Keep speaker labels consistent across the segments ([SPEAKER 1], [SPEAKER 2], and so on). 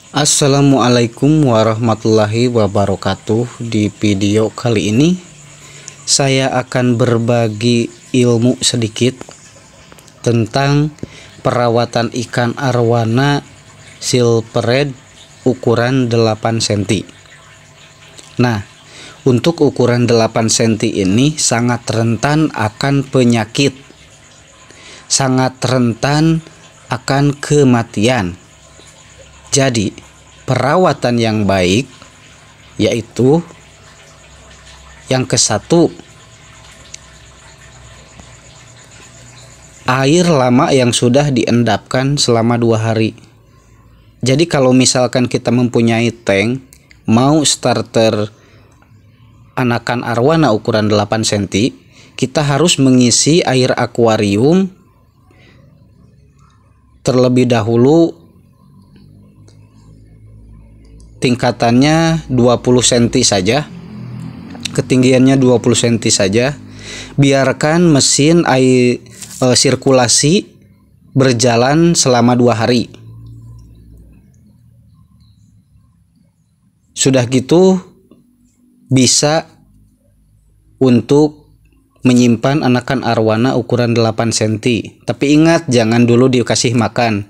[SPEAKER 1] Assalamualaikum warahmatullahi wabarakatuh. Di video kali ini saya akan berbagi ilmu sedikit tentang perawatan ikan arwana silvered ukuran 8 cm. Nah, untuk ukuran 8 cm ini sangat rentan akan penyakit, sangat rentan akan kematian. Jadi perawatan yang baik yaitu yang ke-1, air lama yang sudah diendapkan selama 2 hari. Jadi kalau misalkan kita mempunyai tank mau starter anakan arwana ukuran 8 cm, kita harus mengisi air akuarium terlebih dahulu tingkatannya 20 cm saja, ketinggiannya 20 cm saja. Biarkan mesin air sirkulasi berjalan selama 2 hari. Sudah gitu bisa untuk menyimpan anakan arwana ukuran 8 cm. Tapi ingat, jangan dulu dikasih makan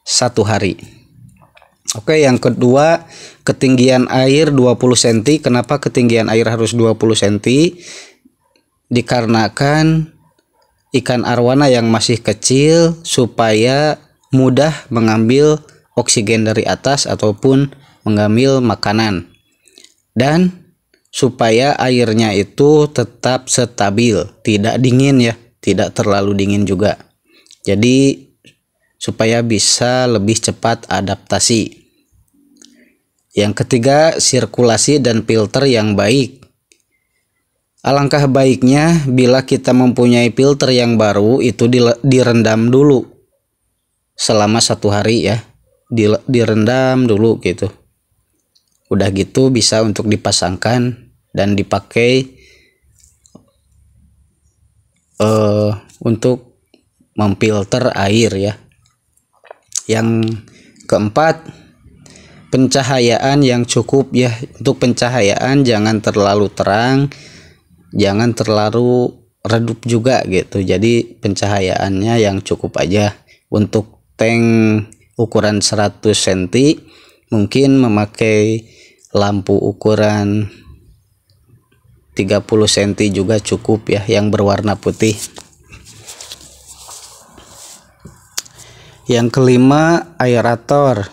[SPEAKER 1] 1 hari. Oke, yang kedua, ketinggian air 20 cm. Kenapa ketinggian air harus 20 cm? Dikarenakan ikan arwana yang masih kecil supaya mudah mengambil oksigen dari atas ataupun mengambil makanan, dan supaya airnya itu tetap stabil, tidak dingin ya, tidak terlalu dingin juga. Jadi supaya bisa lebih cepat adaptasi. Yang ketiga, sirkulasi dan filter yang baik. Alangkah baiknya bila kita mempunyai filter yang baru itu direndam dulu selama 1 hari ya, direndam dulu gitu. Udah gitu bisa untuk dipasangkan dan dipakai untuk memfilter air ya. Yang keempat, pencahayaan yang cukup ya. Untuk pencahayaan jangan terlalu terang, jangan terlalu redup juga gitu. Jadi pencahayaannya yang cukup aja. Untuk tank ukuran 100 cm mungkin memakai lampu ukuran 30 cm juga cukup ya, yang berwarna putih. Yang kelima, aerator.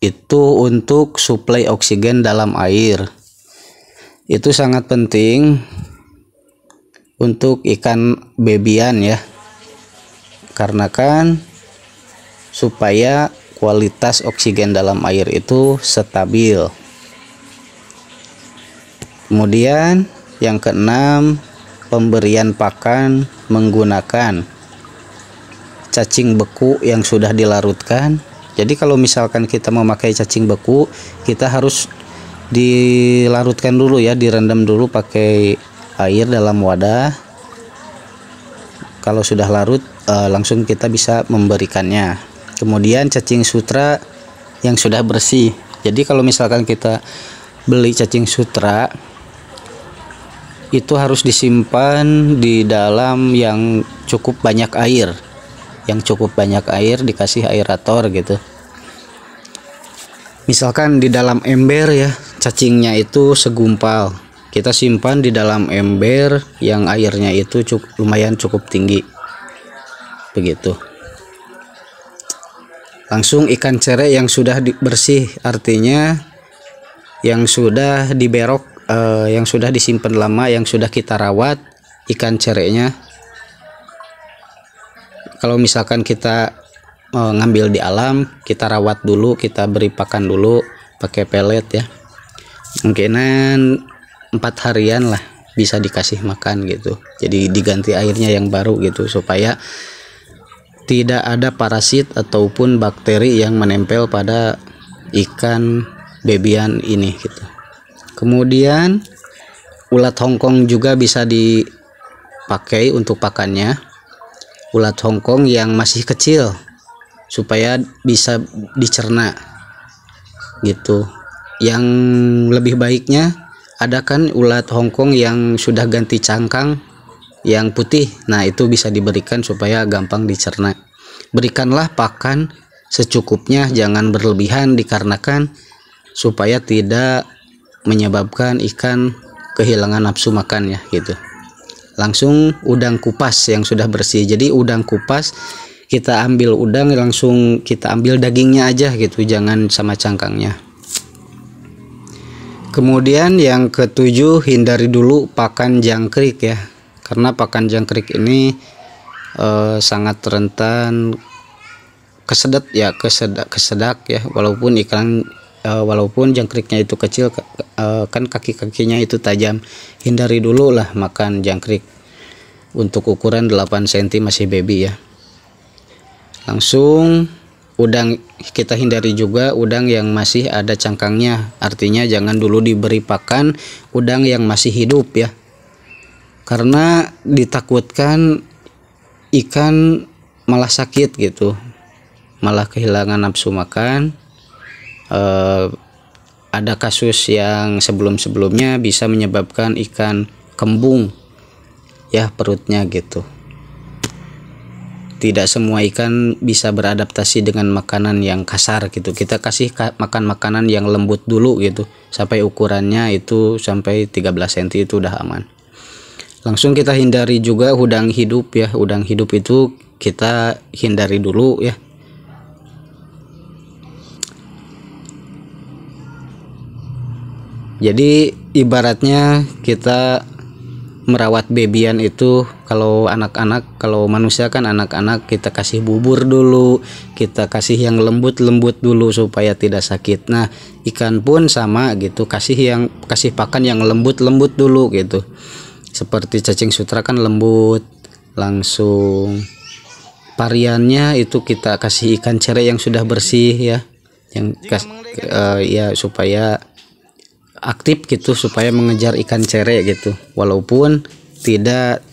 [SPEAKER 1] Itu untuk suplai oksigen dalam air. Itu sangat penting untuk ikan bebian ya, karena kan supaya kualitas oksigen dalam air itu stabil. Kemudian yang keenam, pemberian pakan menggunakan cacing beku yang sudah dilarutkan. Jadi kalau misalkan kita memakai cacing beku, kita harus dilarutkan dulu ya, direndam dulu pakai air dalam wadah. Kalau sudah larut langsung kita bisa memberikannya. Kemudian cacing sutra yang sudah bersih. Jadi kalau misalkan kita beli cacing sutra itu harus disimpan di dalam yang cukup banyak air. Yang cukup banyak air, dikasih aerator gitu. Misalkan di dalam ember ya, cacingnya itu segumpal, kita simpan di dalam ember yang airnya itu lumayan cukup tinggi begitu. Langsung ikan cere yang sudah bersih, artinya yang sudah diberok, yang sudah disimpan lama, yang sudah kita rawat ikan cerenya. Kalau misalkan kita ngambil di alam, kita rawat dulu, kita beri pakan dulu pakai pelet ya. Mungkinan 4 harian lah bisa dikasih makan gitu. Jadi diganti airnya yang baru gitu, supaya tidak ada parasit ataupun bakteri yang menempel pada ikan bebian ini gitu. Kemudian Ulat Hongkong juga bisa dipakai untuk pakannya. Ulat Hongkong yang masih kecil supaya bisa dicerna gitu. Yang lebih baiknya ada kan ulat Hongkong yang sudah ganti cangkang yang putih. Nah, itu bisa diberikan supaya gampang dicerna. Berikanlah pakan secukupnya, jangan berlebihan dikarenakan supaya tidak menyebabkan ikan kehilangan nafsu makan ya gitu. Langsung udang kupas yang sudah bersih. Jadi udang kupas kita ambil udang langsung kita ambil dagingnya aja gitu, jangan sama cangkangnya. Kemudian yang ketujuh, hindari dulu pakan jangkrik ya, karena pakan jangkrik ini sangat rentan kesedak ya, kesedak ya, walaupun jangkriknya itu kecil kan kaki-kakinya itu tajam. Hindari dulu lah makan jangkrik untuk ukuran 8 cm masih baby ya. Langsung udang kita hindari juga udang yang masih ada cangkangnya, artinya jangan dulu diberi pakan udang yang masih hidup ya, karena ditakutkan ikan malah sakit gitu, malah kehilangan nafsu makan. Ada kasus yang sebelumnya bisa menyebabkan ikan kembung ya perutnya gitu. Tidak semua ikan bisa beradaptasi dengan makanan yang kasar gitu. Kita kasih makan makanan yang lembut dulu gitu, sampai ukurannya itu sampai 13 cm itu udah aman. Langsung kita hindari juga udang hidup ya. Udang hidup itu kita hindari dulu ya. Jadi ibaratnya kita merawat babyan itu, kalau anak-anak, kalau manusia kan anak-anak kita kasih bubur dulu, kita kasih yang lembut-lembut dulu supaya tidak sakit. Nah, ikan pun sama gitu, kasih pakan yang lembut-lembut dulu gitu. Seperti cacing sutra kan lembut, langsung variannya itu kita kasih ikan cere yang sudah bersih ya, yang ya supaya aktif gitu, supaya mengejar ikan cere gitu, walaupun tidak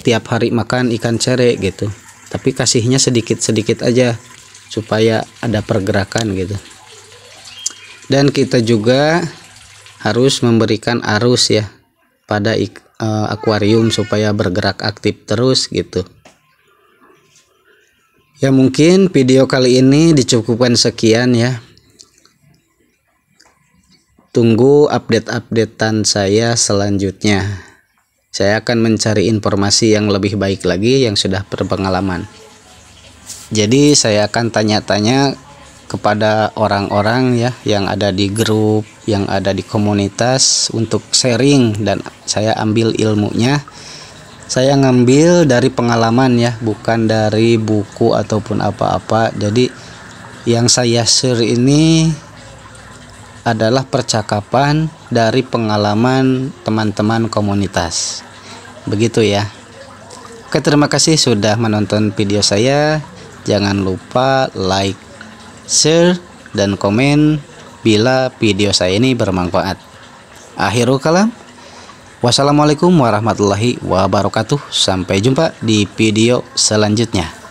[SPEAKER 1] tiap hari makan ikan cere gitu, tapi kasihnya sedikit-sedikit aja supaya ada pergerakan gitu. Dan kita juga harus memberikan arus ya pada akuarium supaya bergerak aktif terus gitu. Ya mungkin video kali ini dicukupkan sekian ya. Tunggu update-updatean saya selanjutnya. Saya akan mencari informasi yang lebih baik lagi yang sudah berpengalaman. Jadi saya akan tanya-tanya kepada orang-orang ya yang ada di grup, yang ada di komunitas untuk sharing, dan saya ambil ilmunya. Saya ngambil dari pengalaman ya, bukan dari buku ataupun apa-apa. Jadi yang saya share ini adalah percakapan dari pengalaman teman-teman komunitas. Begitu ya. Oke, terima kasih sudah menonton video saya. Jangan lupa like, share, dan komen bila video saya ini bermanfaat. Akhirul kalam. Wassalamualaikum warahmatullahi wabarakatuh. Sampai jumpa di video selanjutnya.